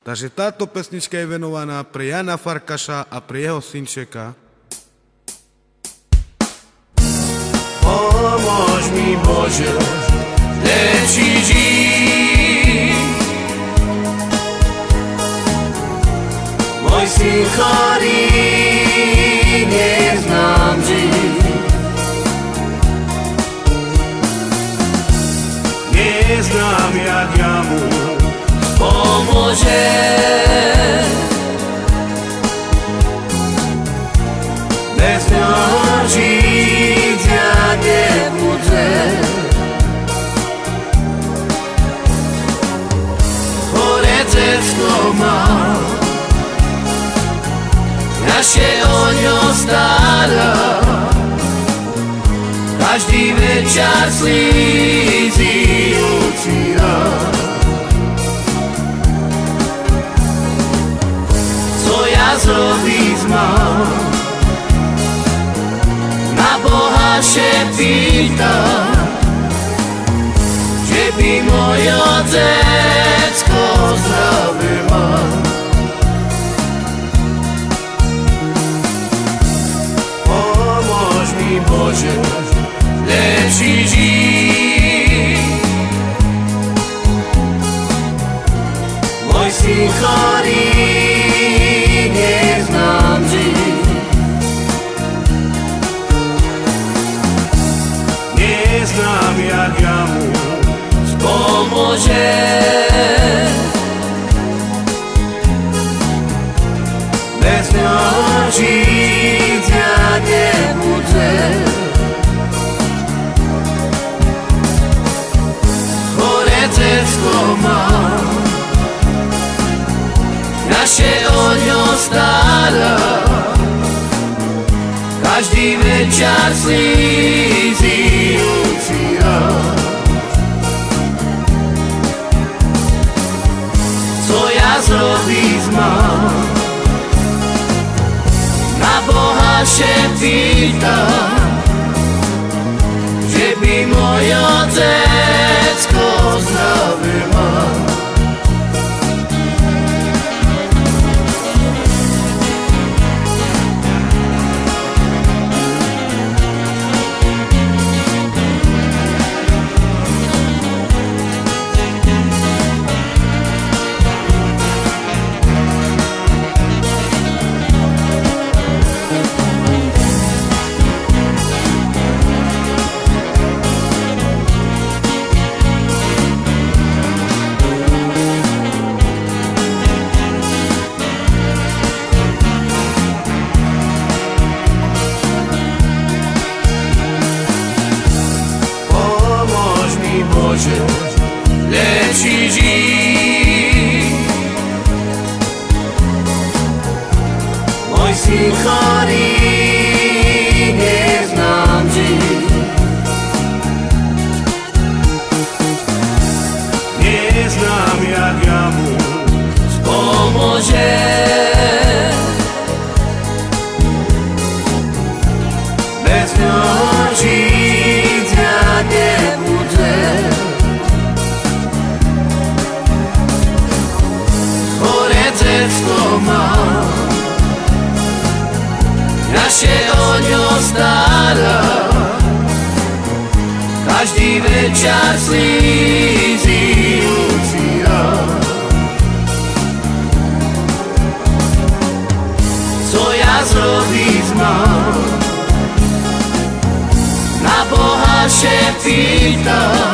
Takže táto pesnička je venovaná pre Jana Farkaša a pre jeho synčeka. Pomôž mi, Bože, lepší žiť. Môj syn chorý neznám žiť. Neznám, jak ja mu pomôže. Bez ňoho žiť ja nebudem. Horececko mám, ja się o ňo starám. Každý večer slízy utírám. Co ja zrobiť mám? Na Boha się pýtam, že by moje decko zdravé mal. Pomôž mi, Bože, lepší žiť. Môj syn chorý neznám žiť. Neznám, jak ja mu spomôže. Bez ňoho žiť ja nebudem. Horececko mám, ja się o ňo starám. Každý večer slízy utírám. Co ja zrobiť mám? Na Boha się pýtam, že by moje decko zdravé mal. Bože, lepší žiť. Môj syn chorý neznám žiť. Neznám, jak ja mu spomôže. Bez ňoho žiť ja nebudem. Horececko mám, ja się o ňo starám. Každý večer slízy utírám. Co ja zrobiť mám? Na Boha się pýtam,